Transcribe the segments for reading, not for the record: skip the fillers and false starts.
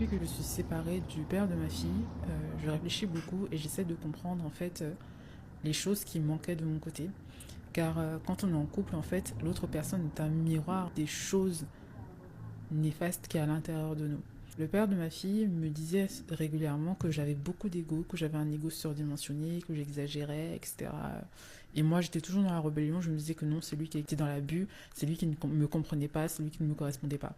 Depuis que je suis séparée du père de ma fille, je réfléchis beaucoup et j'essaie de comprendre en fait les choses qui manquaient de mon côté. Car quand on est en couple, en fait, l'autre personne est un miroir des choses néfastes qu'il y a à l'intérieur de nous. Le père de ma fille me disait régulièrement que j'avais beaucoup d'ego, que j'avais un ego surdimensionné, que j'exagérais, etc. Et moi, j'étais toujours dans la rébellion. Je me disais que non, c'est lui qui était dans l'abus, c'est lui qui ne me comprenait pas, c'est lui qui ne me correspondait pas.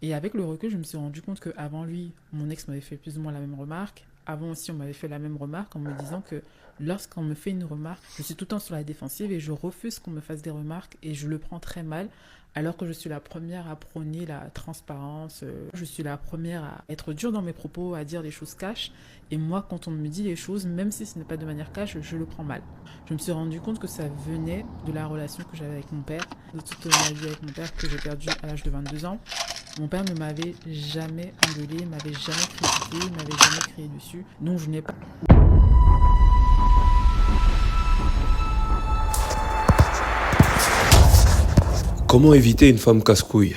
Et avec le recul, je me suis rendu compte qu'avant lui, mon ex m'avait fait plus ou moins la même remarque. Avant aussi, on m'avait fait la même remarque en me disant que lorsqu'on me fait une remarque, je suis tout le temps sur la défensive et je refuse qu'on me fasse des remarques et je le prends très mal alors que je suis la première à prôner la transparence, je suis la première à être dure dans mes propos, à dire les choses cash. Et moi, quand on me dit les choses, même si ce n'est pas de manière cash, je le prends mal. Je me suis rendu compte que ça venait de la relation que j'avais avec mon père, de toute ma vie avec mon père que j'ai perdu à l'âge de 22 ans. Mon père ne m'avait jamais engueulé, m'avait jamais critiqué, m'avait jamais crié dessus. Donc je n'ai pas. Comment éviter une femme casse-couille?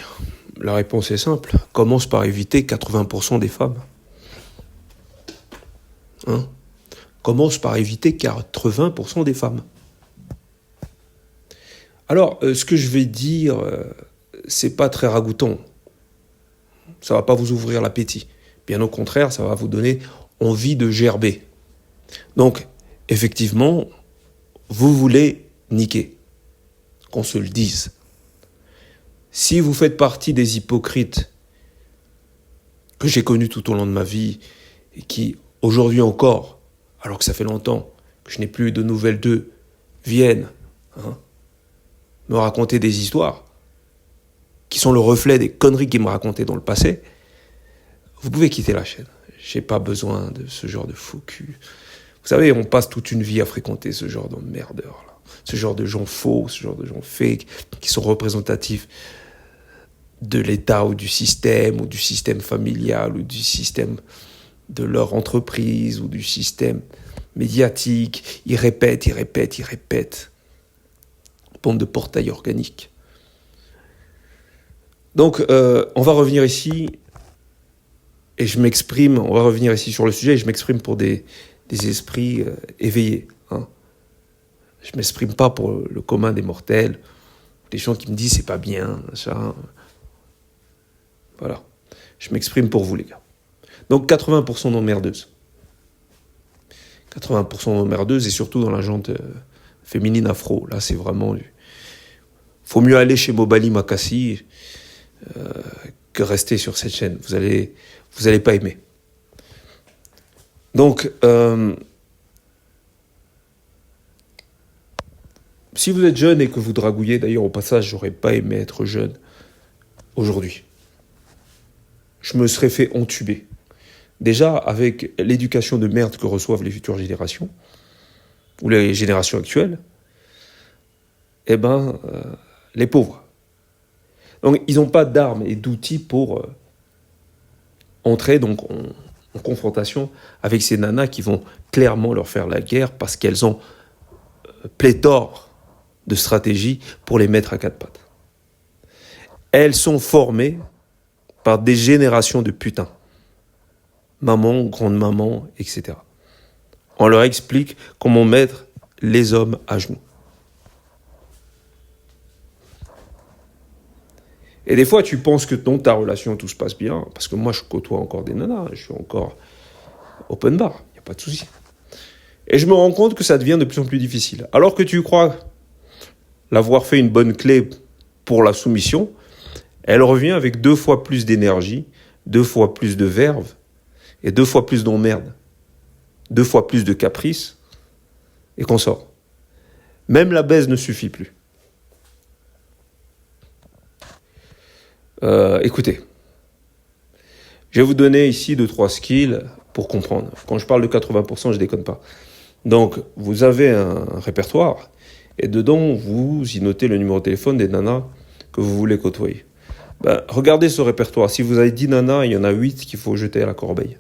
La réponse est simple. Commence par éviter 80% des femmes. Commence par éviter 80% des femmes. Alors, ce que je vais dire, c'est pas très ragoûtant. Ça va pas vous ouvrir l'appétit. Bien au contraire, ça va vous donner envie de gerber. Donc, effectivement, vous voulez niquer. Qu'on se le dise. Si vous faites partie des hypocrites que j'ai connus tout au long de ma vie et qui, aujourd'hui encore, alors que ça fait longtemps que je n'ai plus de nouvelles d'eux, viennent me raconter des histoires qui sont le reflet des conneries qu'ils me racontaient dans le passé, vous pouvez quitter la chaîne. J'ai pas besoin de ce genre de faux cul. Vous savez, on passe toute une vie à fréquenter ce genre de merdeurs, là. Ce genre de gens faux, ce genre de gens fake, qui sont représentatifs de l'État ou du système familial ou du système de leur entreprise ou du système médiatique. Ils répètent. Bande de portail organique. Donc, on va revenir ici et on va revenir ici sur le sujet et je m'exprime pour des esprits éveillés. Je m'exprime pas pour le commun des mortels, des gens qui me disent c'est pas bien, ça. Voilà. Je m'exprime pour vous, les gars. Donc 80% d'emmerdeuses. 80% d'emmerdeuses et surtout dans la jante féminine afro. Là, c'est vraiment... Faut mieux aller chez Mobali Makassi que rester sur cette chaîne. Vous allez pas aimer. Donc, si vous êtes jeune et que vous dragouillez, d'ailleurs, au passage, j'aurais pas aimé être jeune aujourd'hui. Je me serais fait entuber. Déjà, avec l'éducation de merde que reçoivent les futures générations, ou les générations actuelles, les pauvres. Donc, ils n'ont pas d'armes et d'outils pour entrer donc, en confrontation avec ces nanas qui vont clairement leur faire la guerre parce qu'elles ont pléthore de stratégies pour les mettre à quatre pattes. Elles sont formées par des générations de putains. Maman, grande-maman, etc. On leur explique comment mettre les hommes à genoux. Et des fois, tu penses que dans ta relation, tout se passe bien, parce que moi, je côtoie encore des nanas, je suis encore open bar, il n'y a pas de souci. Et je me rends compte que ça devient de plus en plus difficile. Alors que tu crois l'avoir fait une bonne clé pour la soumission, elle revient avec 2 fois plus d'énergie, 2 fois plus de verve, et 2 fois plus d'emmerde, 2 fois plus de caprice, et qu'on sort. Même la baise ne suffit plus. Écoutez, je vais vous donner ici 2-3 skills pour comprendre. Quand je parle de 80%, je déconne pas. Donc, vous avez un répertoire, et dedans, vous y notez le numéro de téléphone des nanas que vous voulez côtoyer. Regardez ce répertoire. Si vous avez 10 nanas, il y en a 8 qu'il faut jeter à la corbeille.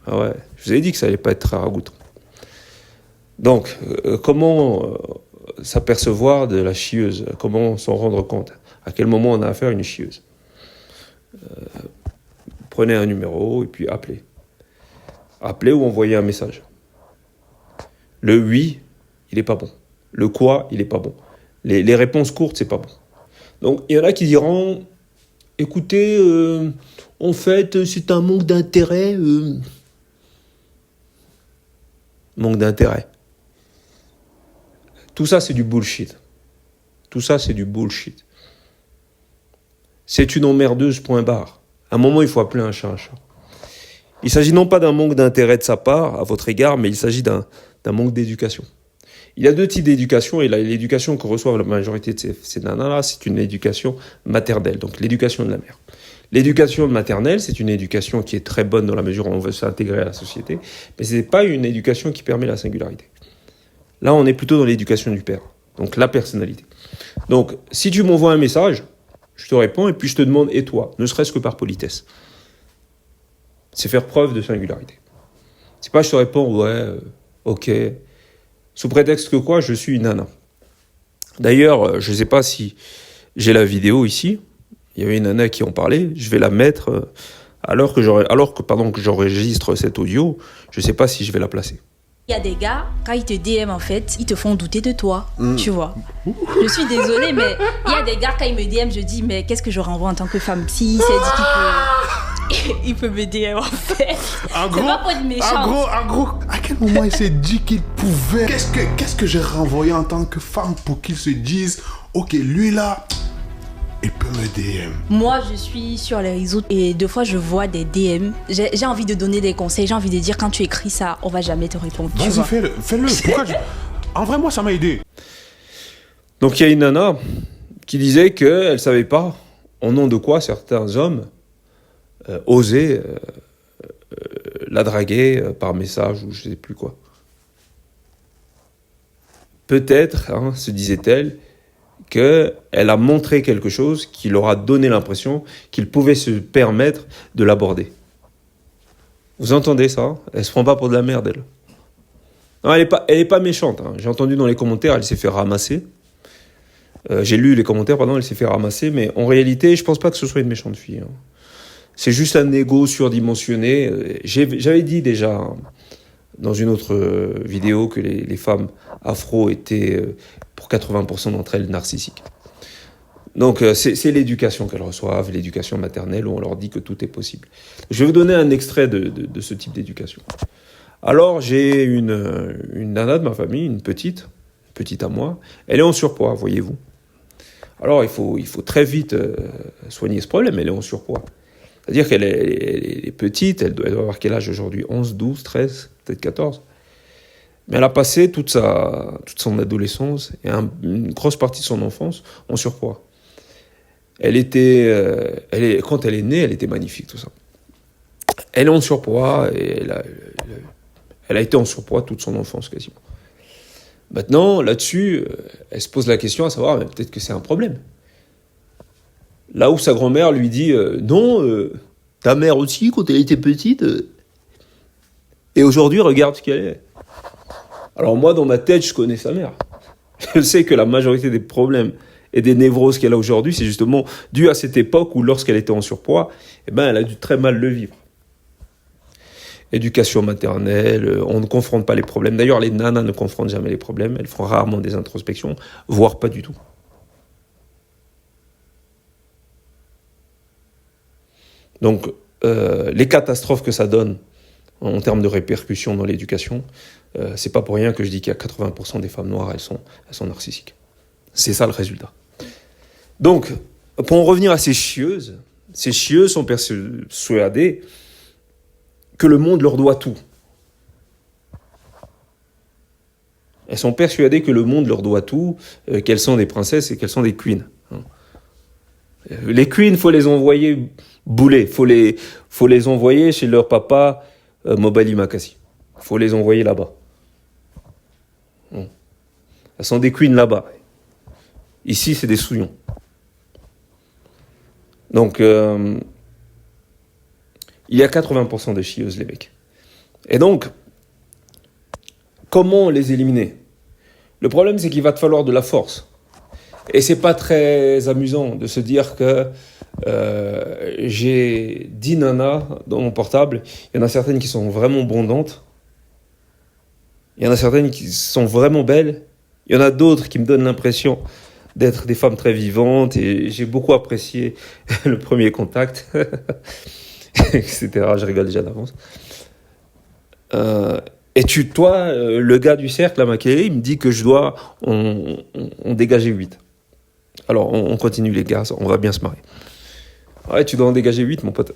Ah ouais, je vous avais dit que ça allait pas être très ragoûtant. Donc, comment s'apercevoir de la chieuse? Comment s'en rendre compte? À quel moment on a affaire à une chieuse? prenez un numéro et puis appelez. Appelez ou envoyez un message. Le oui, il n'est pas bon. Le quoi, il n'est pas bon. Les réponses courtes, c'est pas bon. Donc, il y en a qui diront, écoutez, en fait, c'est un manque d'intérêt. Manque d'intérêt. Tout ça, c'est du bullshit. Tout ça, c'est du bullshit. C'est une emmerdeuse, point barre. À un moment, il faut appeler un chat un chat. Il s'agit non pas d'un manque d'intérêt de sa part, à votre égard, mais il s'agit d'un manque d'éducation. Il y a 2 types d'éducation, et l'éducation que reçoivent la majorité de ces nanas-là, c'est une éducation maternelle, donc l'éducation de la mère. L'éducation maternelle, c'est une éducation qui est très bonne dans la mesure où on veut s'intégrer à la société, mais ce n'est pas une éducation qui permet la singularité. Là, on est plutôt dans l'éducation du père, donc la personnalité. Donc, si tu m'envoies un message, je te réponds, et puis je te demande, et toi, ne serait-ce que par politesse. C'est faire preuve de singularité. C'est pas je te réponds, ouais, ok, sous prétexte que quoi, je suis une nana. D'ailleurs, je ne sais pas si j'ai la vidéo ici, il y avait une nana qui en parlait, je vais la mettre, alors que j'enregistre cet audio, je ne sais pas si je vais la placer. Il y a des gars, quand ils te DM en fait, ils te font douter de toi, tu vois. Je suis désolée, mais il y a des gars, quand ils me DM, je dis, mais qu'est-ce que je renvoie en tant que femme? Si il s'est dit qu'il peut me DM en fait. C'est pas pour être méchant. En gros, à quel moment il s'est dit qu'il pouvait? Qu'est-ce que j'ai renvoyé en tant que femme pour qu'il se dise, ok, lui là, il peut me DM. Moi, je suis sur les réseaux et 2 fois, je vois des DM. J'ai envie de donner des conseils. J'ai envie de dire, quand tu écris ça, on va jamais te répondre. Vas-y, fais-le. Pourquoi En vrai, moi, ça m'a aidé. Donc, il y a une nana qui disait qu'elle ne savait pas au nom de quoi certains hommes osaient la draguer par message ou je ne sais plus quoi. Peut-être, se disait-elle, qu'elle a montré quelque chose qui leur a donné l'impression qu'il pouvait se permettre de l'aborder. Vous entendez ça? Elle se prend pas pour de la merde, elle. Non, elle est pas méchante. J'ai entendu dans les commentaires, elle s'est fait ramasser. J'ai lu les commentaires, elle s'est fait ramasser, mais en réalité, je pense pas que ce soit une méchante fille. C'est juste un ego surdimensionné. J'avais dit déjà dans une autre vidéo que les femmes afro étaient, pour 80% d'entre elles, narcissiques. Donc c'est l'éducation qu'elles reçoivent, l'éducation maternelle, où on leur dit que tout est possible. Je vais vous donner un extrait de ce type d'éducation. Alors j'ai une nana de ma famille, une petite à moi, elle est en surpoids, voyez-vous. Alors il faut très vite soigner ce problème, elle est en surpoids. C'est-à-dire qu'elle est petite, elle doit avoir quel âge aujourd'hui? 11, 12, 13, peut-être 14. Mais elle a passé toute son adolescence et une grosse partie de son enfance en surpoids. Quand elle est née, elle était magnifique, tout ça. Elle est en surpoids et elle a été en surpoids toute son enfance quasiment. Maintenant, là-dessus, elle se pose la question à savoir, mais peut-être que c'est un problème. Là où sa grand-mère lui dit non, ta mère aussi, quand elle était petite, et aujourd'hui, regarde ce qu'elle est. Alors moi, dans ma tête, je connais sa mère. Je sais que la majorité des problèmes et des névroses qu'elle a aujourd'hui, c'est justement dû à cette époque où, lorsqu'elle était en surpoids, elle a dû très mal le vivre. Éducation maternelle, on ne confronte pas les problèmes. D'ailleurs, les nanas ne confrontent jamais les problèmes. Elles font rarement des introspections, voire pas du tout. Donc, les catastrophes que ça donne en termes de répercussions dans l'éducation, c'est pas pour rien que je dis qu'il y a 80% des femmes noires, elles sont narcissiques. C'est ça le résultat. Donc, pour en revenir à ces chieuses sont persuadées que le monde leur doit tout. Elles sont persuadées que le monde leur doit tout, qu'elles sont des princesses et qu'elles sont des queens. Les queens, faut les envoyer bouler, faut les envoyer chez leur papa Mobali Makassi. Faut les envoyer là-bas. Elles sont des queens là-bas. Ici, c'est des souillons. Donc, il y a 80% de chieuses, les mecs. Et donc, comment les éliminer? Le problème, c'est qu'il va te falloir de la force. Et c'est pas très amusant de se dire que j'ai 10 nanas dans mon portable. Il y en a certaines qui sont vraiment bondantes. Il y en a certaines qui sont vraiment belles. Il y en a d'autres qui me donnent l'impression d'être des femmes très vivantes. Et j'ai beaucoup apprécié le premier contact, etc. Je rigole déjà d'avance. Et toi, le gars du cercle, à Makéli, il me dit que je dois en dégager 8. Alors, on continue les gars, on va bien se marrer. Ouais, tu dois en dégager 8, mon pote.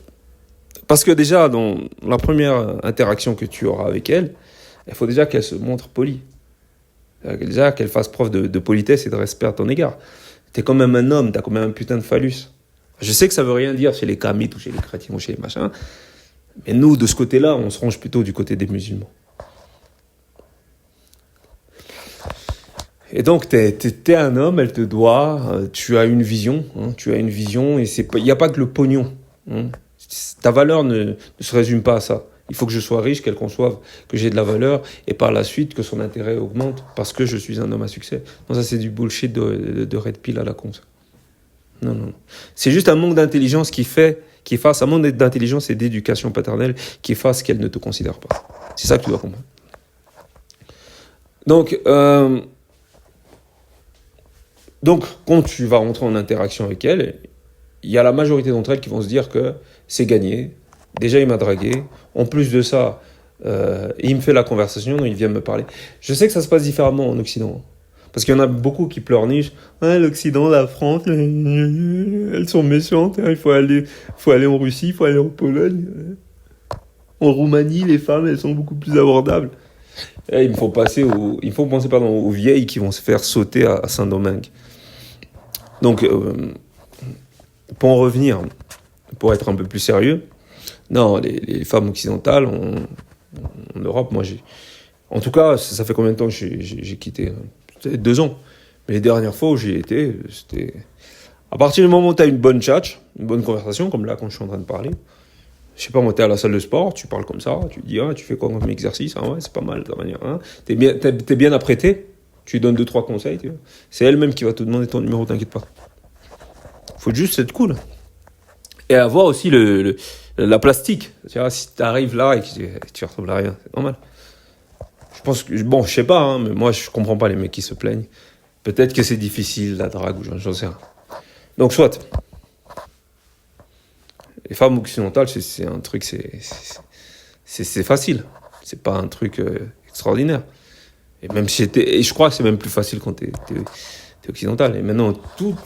Parce que déjà, dans la première interaction que tu auras avec elle, il faut déjà qu'elle se montre polie. Déjà qu'elle fasse preuve de politesse et de respect à ton égard. T'es quand même un homme, t'as quand même un putain de phallus. Je sais que ça veut rien dire chez les kamites ou chez les chrétiens ou chez les machins, mais nous, de ce côté-là, on se range plutôt du côté des musulmans. Et donc, t'es un homme, elle te doit, tu as une vision, et il n'y a pas que le pognon. Hein. Ta valeur ne se résume pas à ça. Il faut que je sois riche, qu'elle conçoive que j'ai de la valeur, et par la suite que son intérêt augmente parce que je suis un homme à succès. Non, ça c'est du bullshit de red pill à la con. Non. C'est juste un manque d'intelligence un manque d'intelligence et d'éducation paternelle qui fasse qu'elle ne te considère pas. C'est ça que tu dois comprendre. Donc, quand tu vas rentrer en interaction avec elle, il y a la majorité d'entre elles qui vont se dire que c'est gagné. Déjà, il m'a dragué. En plus de ça, il me fait la conversation, donc il vient me parler. Je sais que ça se passe différemment en Occident. Parce qu'il y en a beaucoup qui pleurnichent. Ah, l'Occident, la France, elles sont méchantes. Il faut aller en Russie, il faut aller en Pologne. En Roumanie, les femmes, elles sont beaucoup plus abordables. Et il me faut penser aux vieilles qui vont se faire sauter à Saint-Domingue. Donc, pour en revenir, pour être un peu plus sérieux, non, les femmes occidentales, en Europe, moi, en tout cas, ça fait combien de temps que j'ai quitté? Peut-être 2 ans. Mais les dernières fois où j'y étais, c'était... À partir du moment où tu as une bonne chat, une bonne conversation, comme là, quand je suis en train de parler, je sais pas, moi, t'es à la salle de sport, tu parles comme ça, tu dis, tu fais quoi comme exercice? Ouais, c'est pas mal, de ta manière. T'es bien apprêté, tu lui donnes 2-3 conseils, tu vois. C'est elle-même qui va te demander ton numéro, t'inquiète pas. Faut juste être cool. Et avoir aussi la plastique. Tu vois, si t'arrives là et que tu ressembles à rien, c'est normal. Je pense que, je sais pas, mais moi, je comprends pas les mecs qui se plaignent. Peut-être que c'est difficile, la drague, ou j'en sais rien. Donc, soit. Les femmes occidentales, c'est un truc, c'est facile. C'est pas un truc extraordinaire. Et même si et je crois que c'est même plus facile quand t'es occidental. Et maintenant, tout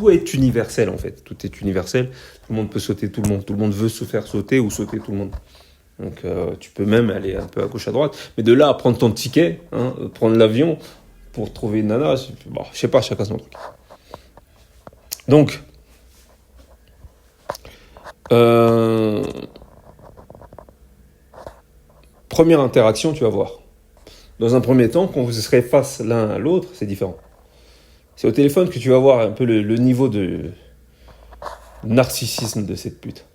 est universel, en fait. Tout est universel. Tout le monde peut sauter tout le monde. Tout le monde veut se faire sauter ou sauter tout le monde. Donc, tu peux même aller un peu à gauche, à droite. Mais de là à prendre ton ticket, prendre l'avion pour trouver une nana, je sais pas, chacun son truc. Donc, première interaction, tu vas voir. Dans un premier temps, quand vous serez face l'un à l'autre, c'est différent. C'est au téléphone que tu vas voir un peu le niveau de narcissisme de cette pute.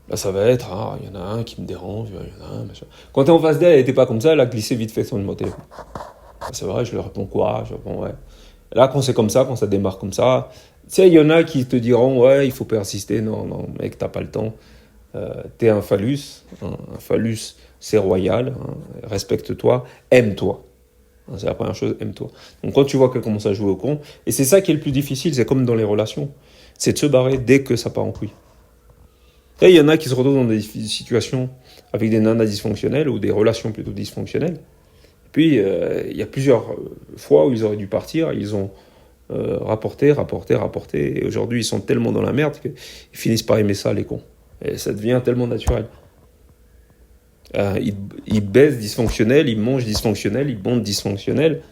Là, ça va être, il y en a un qui me dérange, il y en a un, machin. Quand t'es en face d'elle, elle n'était pas comme ça, elle a glissé vite fait son numéro de téléphone. C'est vrai, je lui réponds quoi? Je réponds ouais. Là, quand c'est comme ça, quand ça démarre comme ça, tu sais, il y en a qui te diront, ouais, il faut persister. Non, mec, t'as pas le temps. T'es un phallus. Un phallus, c'est royal. Respecte-toi, aime-toi. C'est la première chose, aime-toi. Donc, quand tu vois qu'elle commence à jouer au con, et c'est ça qui est le plus difficile, c'est comme dans les relations, c'est de se barrer dès que ça part en couille. Et il y en a qui se retrouvent dans des situations avec des nanas dysfonctionnelles ou des relations plutôt dysfonctionnelles. Et puis, il y a plusieurs fois où ils auraient dû partir, ils ont rapporté. Et aujourd'hui, ils sont tellement dans la merde qu'ils finissent par aimer ça, les cons. Et ça devient tellement naturel. Ils baissent dysfonctionnels, ils mangent dysfonctionnels, ils bondent dysfonctionnels.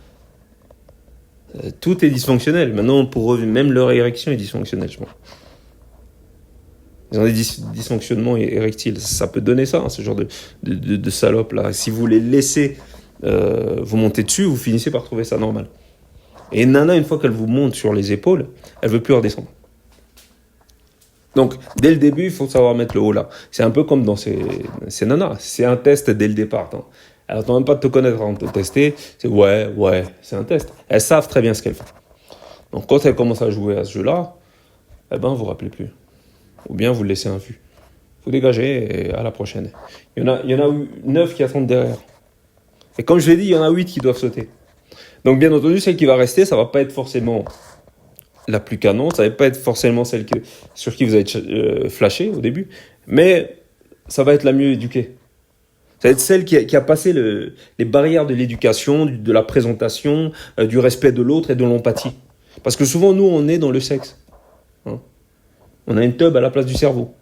Tout est dysfonctionnel. Maintenant, pour eux, même leur érection est dysfonctionnelle, je pense. Ils ont des dysfonctionnements érectiles. Ça peut donner ça, ce genre de salope là. Si vous les laissez vous monter dessus, vous finissez par trouver ça normal. Et nana, une fois qu'elle vous monte sur les épaules, elle veut plus redescendre. Donc, dès le début, il faut savoir mettre le haut là. C'est un peu comme dans ces nanas. C'est un test dès le départ. Elle n'attend même pas de te connaître avant de te tester. C'est ouais, c'est un test. Elles savent très bien ce qu'elles font. Donc quand elle commence à jouer à ce jeu-là, eh ben, vous ne vous rappelez plus. Ou bien vous le laissez en vue. Vous dégagez et à la prochaine. Il y en a 9 qui attendent derrière. Et comme je l'ai dit, il y en a 8 qui doivent sauter. Donc bien entendu, celle qui va rester, ça ne va pas être forcément la plus canon, ça ne va pas être forcément celle sur qui vous avez flashé au début, mais ça va être la mieux éduquée. Ça va être celle qui a passé les barrières de l'éducation, de la présentation, du respect de l'autre et de l'empathie. Parce que souvent, nous, on est dans le sexe. Hein. On a une teub à la place du cerveau.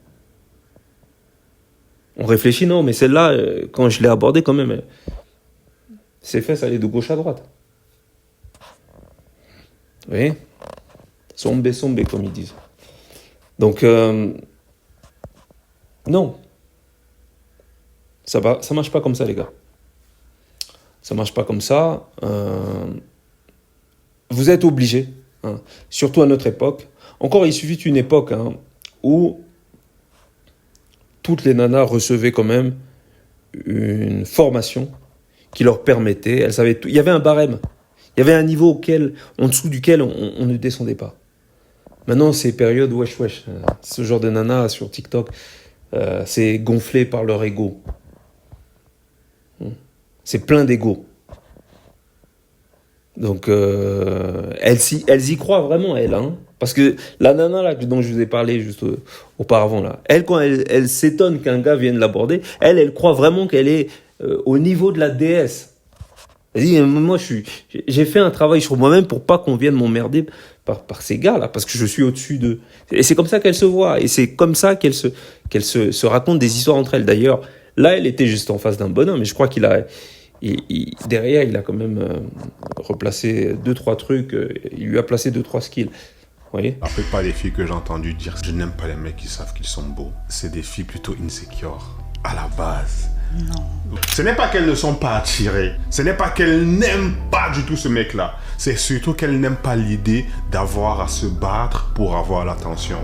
On réfléchit, non, mais celle-là, quand je l'ai abordée quand même, ses fesses allaient de gauche à droite. Vous voyez ? Sombe, comme ils disent. Donc, non. Ça marche pas comme ça, les gars. Ça marche pas comme ça. Vous êtes obligés, hein, surtout à notre époque. Encore, il suffit d'une époque où toutes les nanas recevaient quand même une formation qui leur permettait, elles savaient tout. Il y avait un barème, il y avait un niveau en dessous duquel on ne descendait pas. Maintenant, ces périodes wesh, ce genre de nanas sur TikTok, c'est gonflé par leur ego. C'est plein d'ego. Donc, elles y croient vraiment, elles. Hein. Parce que la nana là, dont je vous ai parlé juste auparavant, là, elle, quand elle s'étonne qu'un gars vienne l'aborder, elle croit vraiment qu'elle est au niveau de la déesse. Elle dit, moi, j'ai fait un travail sur moi-même pour pas qu'on vienne m'emmerder par ces gars-là, parce que je suis au-dessus d'eux. Et c'est comme ça qu'elle se voit. Et c'est comme ça qu'elle se raconte des histoires entre elles. D'ailleurs, là, elle était juste en face d'un bonhomme, mais je crois derrière, il a quand même replacé 2-3 trucs, il lui a placé 2-3 skills. Vous voyez ? La plupart des filles que j'ai entendu dire « Je n'aime pas les mecs qui savent qu'ils sont beaux », c'est des filles plutôt insecures, à la base. Non. Ce n'est pas qu'elles ne sont pas attirées, ce n'est pas qu'elles n'aiment pas du tout ce mec-là, c'est surtout qu'elles n'aiment pas l'idée d'avoir à se battre pour avoir l'attention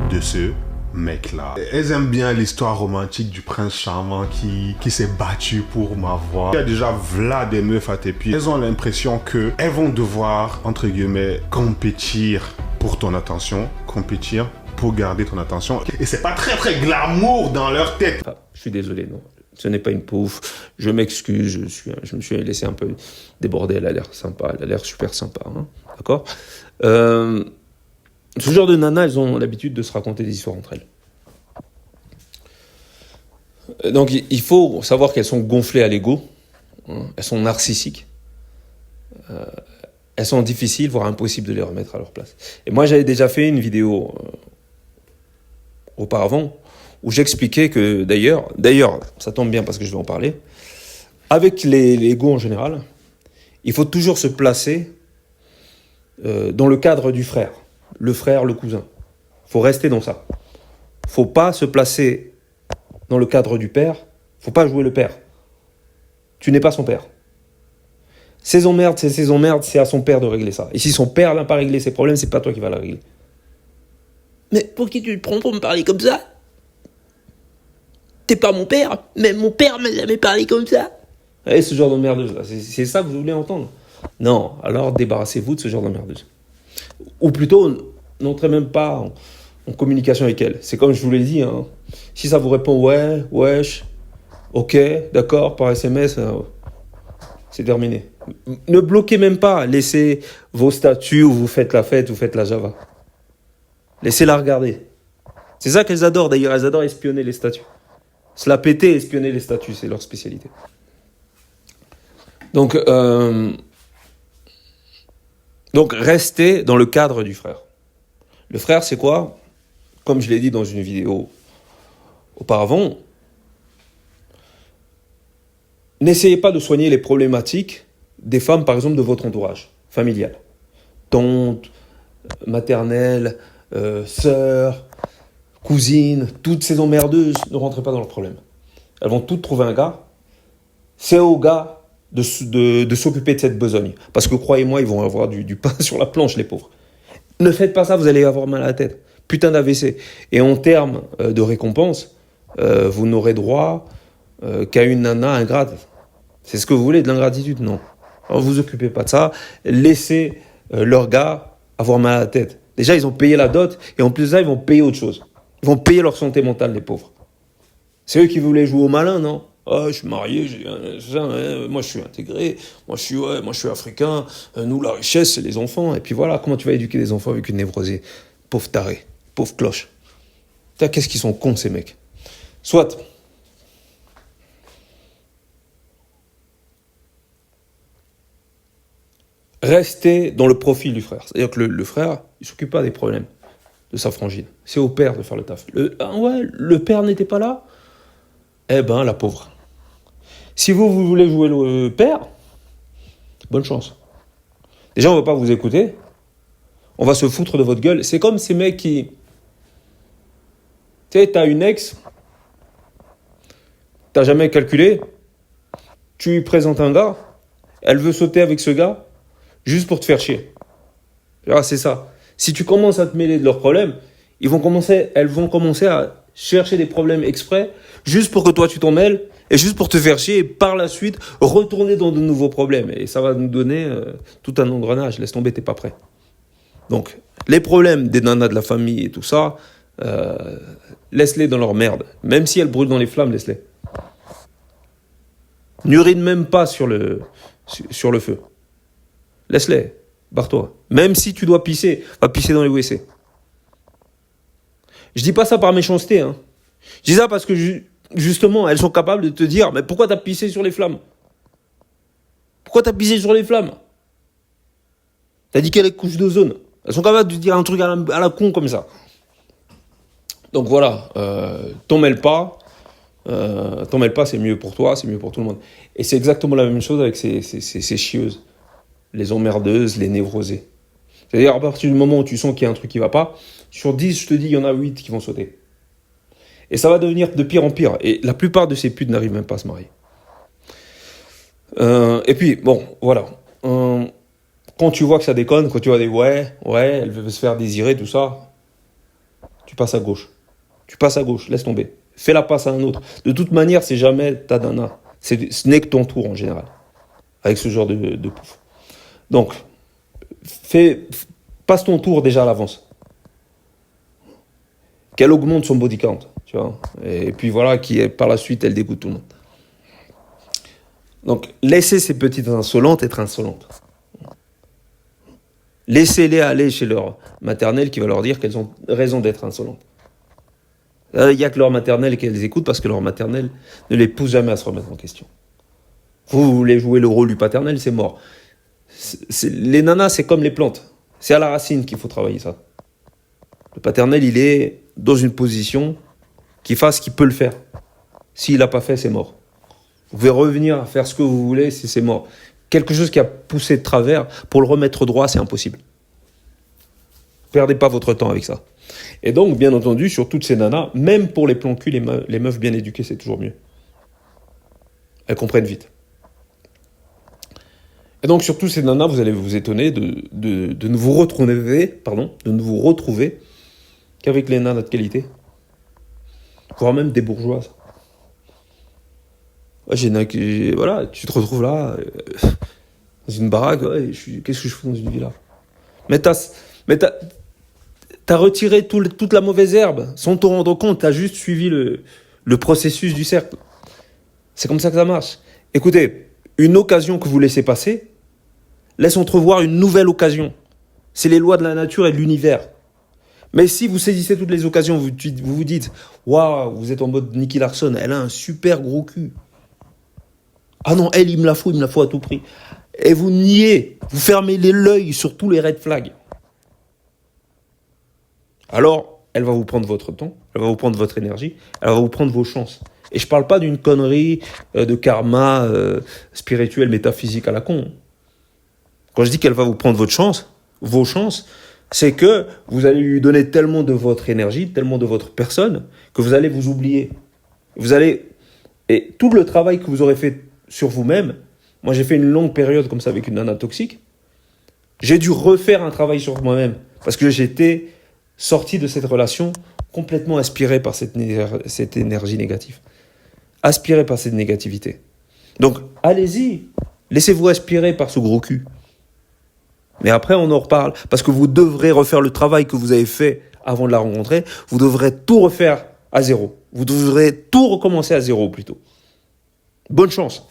de ce mec-là. Elles aiment bien l'histoire romantique du prince charmant qui s'est battu pour m'avoir. Il y a déjà v'là des meufs à tes pieds. Elles ont l'impression qu'elles vont devoir, entre guillemets, compétir pour ton attention, compétir pour garder ton attention. Et c'est pas très très glamour dans leur tête. Ah, je suis désolé, non. Ce n'est pas une pauvre. Je m'excuse, je me suis laissé un peu déborder. Elle a l'air sympa, elle a l'air super sympa. Hein, d'accord ? Ce genre de nanas, elles ont l'habitude de se raconter des histoires entre elles. Donc, il faut savoir qu'elles sont gonflées à l'ego. Hein, elles sont narcissiques. Elles sont difficiles, voire impossibles de les remettre à leur place. Et moi, j'avais déjà fait une vidéo auparavant où j'expliquais que, d'ailleurs, ça tombe bien parce que je vais en parler, avec l'ego en général, il faut toujours se placer dans le cadre du frère. Le frère, le cousin. Il faut rester dans ça. Il ne faut pas se placer dans le cadre du père. Il ne faut pas jouer le père. Tu n'es pas son père. Ses emmerdes, c'est à son père de régler ça. Et si son père n'a pas réglé ses problèmes, c'est pas toi qui vas la régler. Mais pour qui tu te prends pour me parler comme ça ? T'es pas mon père, mais mon père m'a jamais parlé comme ça. Et ce genre d'emmerdeuse, c'est ça que vous voulez entendre ? Non, alors débarrassez-vous de ce genre d'emmerdeuse. Ou plutôt, n'entrez même pas en communication avec elle. C'est comme je vous l'ai dit, hein. Si ça vous répond ouais, wesh, ok, d'accord, par SMS, c'est terminé. Ne bloquez même pas, laissez vos statuts où vous faites la fête, vous faites la Java. Laissez-la regarder. C'est ça qu'elles adorent d'ailleurs, elles adorent espionner les statuts. Se la péter et espionner les statuts, c'est leur spécialité. Donc restez dans le cadre du frère. Le frère, c'est quoi ? Comme je l'ai dit dans une vidéo auparavant, n'essayez pas de soigner les problématiques des femmes, par exemple, de votre entourage familial. Tante, maternelle, sœur, cousine, toutes ces emmerdeuses, ne rentrez pas dans leurs problèmes. Elles vont toutes trouver un gars. C'est au gars de s'occuper de cette besogne. Parce que croyez-moi, ils vont avoir du pain sur la planche, les pauvres. Ne faites pas ça, vous allez avoir mal à la tête. Putain d'AVC. Et en termes de récompense, vous n'aurez droit qu'à une nana ingrate. C'est ce que vous voulez, de l'ingratitude ? Non. Alors, vous occupez pas de ça. Laissez leur gars avoir mal à la tête. Déjà, ils ont payé la dot, et en plus de ça, ils vont payer autre chose. Ils vont payer leur santé mentale, les pauvres. C'est eux qui voulaient jouer au malin, non? Ah, je suis marié, moi je suis intégré, moi je suis africain, nous la richesse c'est les enfants. Et puis voilà, comment tu vas éduquer des enfants avec une névrosée? Pauvre taré, pauvre cloche. Putain, qu'est-ce qu'ils sont cons ces mecs. Soit. Restez dans le profil du frère. C'est-à-dire que le frère, il ne s'occupe pas des problèmes de sa frangine. C'est au père de faire le taf. Le père n'était pas là? Eh ben, la pauvre. Si vous voulez jouer le père, bonne chance. Déjà, on ne va pas vous écouter. On va se foutre de votre gueule. C'est comme ces mecs qui... Tu sais, t'as une ex, t'as jamais calculé, tu lui présentes un gars, elle veut sauter avec ce gars, juste pour te faire chier. Alors, c'est ça. Si tu commences à te mêler de leurs problèmes, elles vont commencer à chercher des problèmes exprès, juste pour que toi tu t'en mêles, et juste pour te faire chier, et par la suite, retourner dans de nouveaux problèmes. Et ça va nous donner tout un engrenage. Laisse tomber, t'es pas prêt. Donc, les problèmes des nanas de la famille et tout ça, laisse-les dans leur merde. Même si elles brûlent dans les flammes, laisse-les. N'urine même pas sur le feu. Laisse-les. Barre-toi. Même si tu dois pisser, va pisser dans les WC. Je dis pas ça par méchanceté, hein. Je dis ça parce que justement, elles sont capables de te dire, mais pourquoi t'as pissé sur les flammes? Pourquoi t'as pissé sur les flammes? T'as dit qu'elle est couche d'ozone. Elles sont capables de dire un truc à la con comme ça. Donc voilà, t'en mêles pas, c'est mieux pour toi, c'est mieux pour tout le monde. Et c'est exactement la même chose avec ces chieuses, les emmerdeuses, les névrosées. C'est-à-dire, à partir du moment où tu sens qu'il y a un truc qui va pas, sur 10, je te dis, il y en a 8 qui vont sauter. Et ça va devenir de pire en pire. Et la plupart de ces putes n'arrivent même pas à se marier. Et puis, bon, voilà. Quand tu vois que ça déconne, quand tu vois des ouais, elle veut se faire désirer, tout ça, tu passes à gauche. Laisse tomber. Fais la passe à un autre. De toute manière, c'est jamais ta nana. Ce n'est que ton tour en général. Avec ce genre de pouf. Donc, passe ton tour déjà à l'avance. Qu'elle augmente son body count, tu vois. Et puis voilà, par la suite, elle dégoûte tout le monde. Donc, laissez ces petites insolentes être insolentes. Laissez-les aller chez leur maternelle qui va leur dire qu'elles ont raison d'être insolentes. Il n'y a que leur maternelle qu'elles écoutent parce que leur maternelle ne les pousse jamais à se remettre en question. Vous voulez jouer le rôle du paternel, c'est mort. Les nanas, c'est comme les plantes. C'est à la racine qu'il faut travailler ça. Le paternel, il est dans une position qui fasse ce qu'il peut le faire. S'il n'a pas fait, c'est mort. Vous pouvez revenir à faire ce que vous voulez, c'est mort. Quelque chose qui a poussé de travers, pour le remettre droit, c'est impossible. Perdez pas votre temps avec ça. Et donc, bien entendu, sur toutes ces nanas, même pour les plans cul, les meufs bien éduquées, c'est toujours mieux. Elles comprennent vite. Et donc, sur tous ces nanas, vous allez vous étonner de ne vous retrouver qu'avec les nanas de qualité. Voire même des bourgeoises. Ouais, voilà, tu te retrouves là, dans une baraque, ouais, qu'est-ce que je fais dans une villa? Mais t'as retiré toute la mauvaise herbe, sans te rendre compte, t'as juste suivi le processus du cercle. C'est comme ça que ça marche. Écoutez, une occasion que vous laissez passer, laisse entrevoir une nouvelle occasion. C'est les lois de la nature et de l'univers. Mais si vous saisissez toutes les occasions, vous vous dites, waouh, vous êtes en mode Nicky Larson, elle a un super gros cul. Ah non, il me la faut à tout prix. Et vous niez, vous fermez l'œil sur tous les red flags. Alors, elle va vous prendre votre temps, elle va vous prendre votre énergie, elle va vous prendre vos chances. Et je parle pas d'une connerie de karma spirituel, métaphysique à la con. Quand je dis qu'elle va vous prendre vos chances, c'est que vous allez lui donner tellement de votre énergie, tellement de votre personne, que vous allez vous oublier. Et tout le travail que vous aurez fait sur vous-même, moi j'ai fait une longue période comme ça avec une nana toxique, j'ai dû refaire un travail sur moi-même, parce que j'étais sorti de cette relation complètement aspiré par cette énergie négative. Aspiré par cette négativité. Donc, allez-y, laissez-vous aspirer par ce gros cul. Mais après, on en reparle. Parce que vous devrez refaire le travail que vous avez fait avant de la rencontrer. Vous devrez tout refaire à zéro. Vous devrez tout recommencer à zéro plutôt. Bonne chance.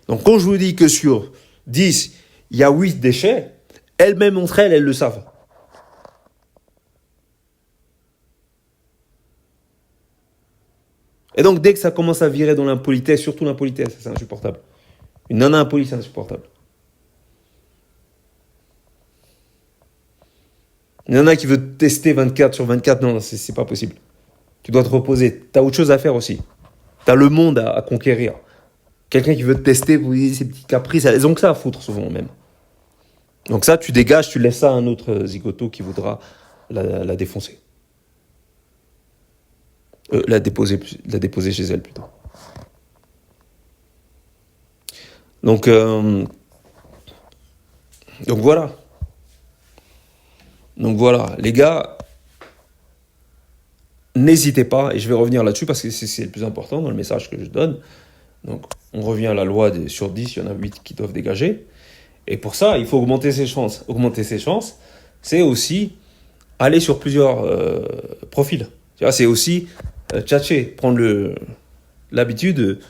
Donc quand je vous dis que sur 10, il y a 8 déchets, elles-mêmes entre elles le savent. Et donc dès que ça commence à virer dans l'impolitesse, surtout l'impolitesse, c'est insupportable. Une nana impolie, c'est insupportable. Une nana qui veut te tester 24 sur 24, non, c'est pas possible. Tu dois te reposer. Tu as autre chose à faire aussi. Tu as le monde à conquérir. Quelqu'un qui veut te tester pour dire ses petits caprices, elles ont que ça à foutre souvent même. Donc ça, tu dégages, tu laisses ça à un autre zigoto qui voudra la défoncer. La déposer chez elle plutôt. Donc voilà. Donc voilà, les gars, n'hésitez pas, et je vais revenir là-dessus parce que c'est le plus important dans le message que je donne. Donc on revient à la loi sur 10, il y en a 8 qui doivent dégager. Et pour ça, il faut augmenter ses chances. Augmenter ses chances, c'est aussi aller sur plusieurs profils. C'est aussi tchatcher, prendre l'habitude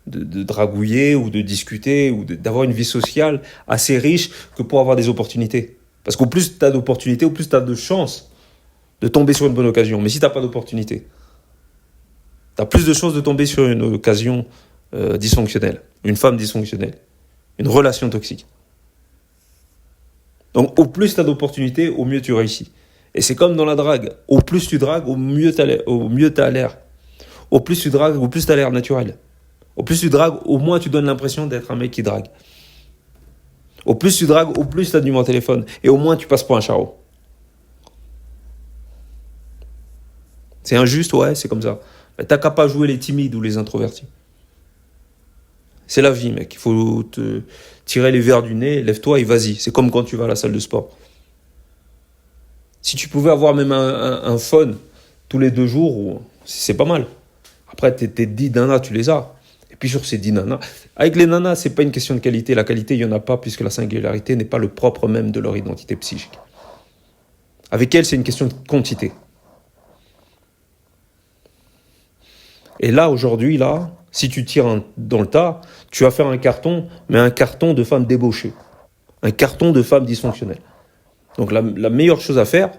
de dragouiller ou de discuter ou d'avoir une vie sociale assez riche que pour avoir des opportunités. Parce qu'au plus tu as d'opportunités, au plus tu as de chances de tomber sur une bonne occasion. Mais si tu n'as pas d'opportunité, tu as plus de chances de tomber sur une occasion dysfonctionnelle, une femme dysfonctionnelle, une relation toxique. Donc au plus tu as d'opportunités, au mieux tu réussis. Et c'est comme dans la drague. Au plus tu dragues, au mieux tu as l'air. Au plus tu dragues, au plus tu as l'air naturel. Au plus tu dragues, au moins tu donnes l'impression d'être un mec qui drague. Au plus tu dragues, au plus tu as du numéro de téléphone. Et au moins tu passes pour un charreau. C'est injuste, ouais, c'est comme ça. Mais t'as qu'à pas jouer les timides ou les introvertis. C'est la vie, mec. Il faut te tirer les verres du nez, lève-toi et vas-y. C'est comme quand tu vas à la salle de sport. Si tu pouvais avoir même un phone tous les 2 jours, c'est pas mal. Après, tes 10 nanas, tu les as. Et puis sur ces 10 nanas, avec les nanas, c'est pas une question de qualité. La qualité, il n'y en a pas puisque la singularité n'est pas le propre même de leur identité psychique. Avec elles, c'est une question de quantité. Et là, aujourd'hui, là, si tu tires dans le tas, tu vas faire un carton, mais un carton de femmes débauchées. Un carton de femmes dysfonctionnelles. Donc la meilleure chose à faire,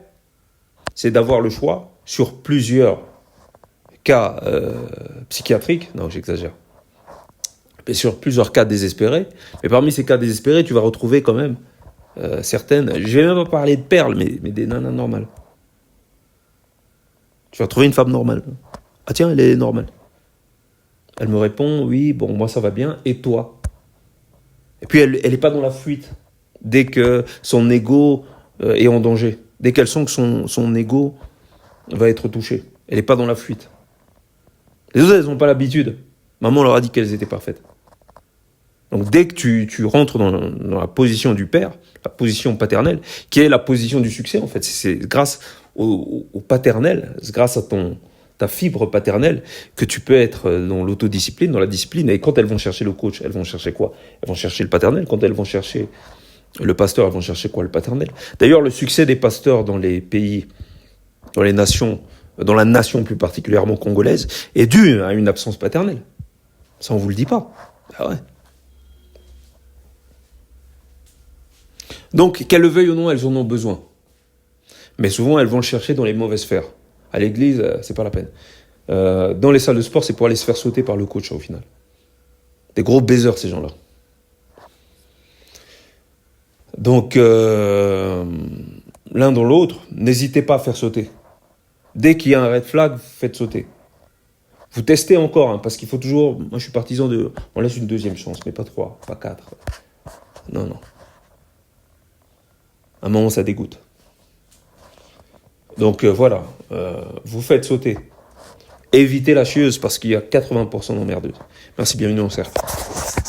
c'est d'avoir le choix sur plusieurs cas psychiatriques. Non, j'exagère. Mais sur plusieurs cas désespérés. Mais parmi ces cas désespérés, tu vas retrouver quand même certaines... Je vais même pas parler de perles, mais des nanas normales. Tu vas trouver une femme normale. Ah tiens, elle est normale. Elle me répond, oui, bon, moi ça va bien, et toi? Et puis elle n'est pas dans la fuite. Dès que son ego est en danger. Dès qu'elle sent que son ego va être touché. Elle n'est pas dans la fuite. Les autres, elles n'ont pas l'habitude. Maman leur a dit qu'elles étaient parfaites. Donc dès que tu rentres dans la position du père, la position paternelle, qui est la position du succès en fait, c'est grâce au paternel, c'est grâce à ta fibre paternelle que tu peux être dans l'autodiscipline, dans la discipline. Et quand elles vont chercher le coach, elles vont chercher quoi? Elles vont chercher le paternel. Quand elles vont chercher le pasteur, elles vont chercher quoi? Le paternel. D'ailleurs, le succès des pasteurs dans les pays, dans les nations, dans la nation plus particulièrement congolaise, est dû à une absence paternelle. Ça, on vous le dit pas. Ah ouais. Donc, qu'elles le veuillent ou non, elles en ont besoin. Mais souvent, elles vont le chercher dans les mauvaises sphères. À l'église, c'est pas la peine. Dans les salles de sport, c'est pour aller se faire sauter par le coach, au final. Des gros baiseurs, ces gens-là. Donc, l'un dans l'autre, n'hésitez pas à faire sauter. Dès qu'il y a un red flag, faites sauter. Vous testez encore, hein, parce qu'il faut toujours... Moi, je suis partisan de... On laisse une deuxième chance, mais pas 3, pas 4. Non. À un moment, ça dégoûte. Donc, voilà. Vous faites sauter. Évitez la chieuse, parce qu'il y a 80% d'emmerdeuses. Merci, bienvenue en cercle.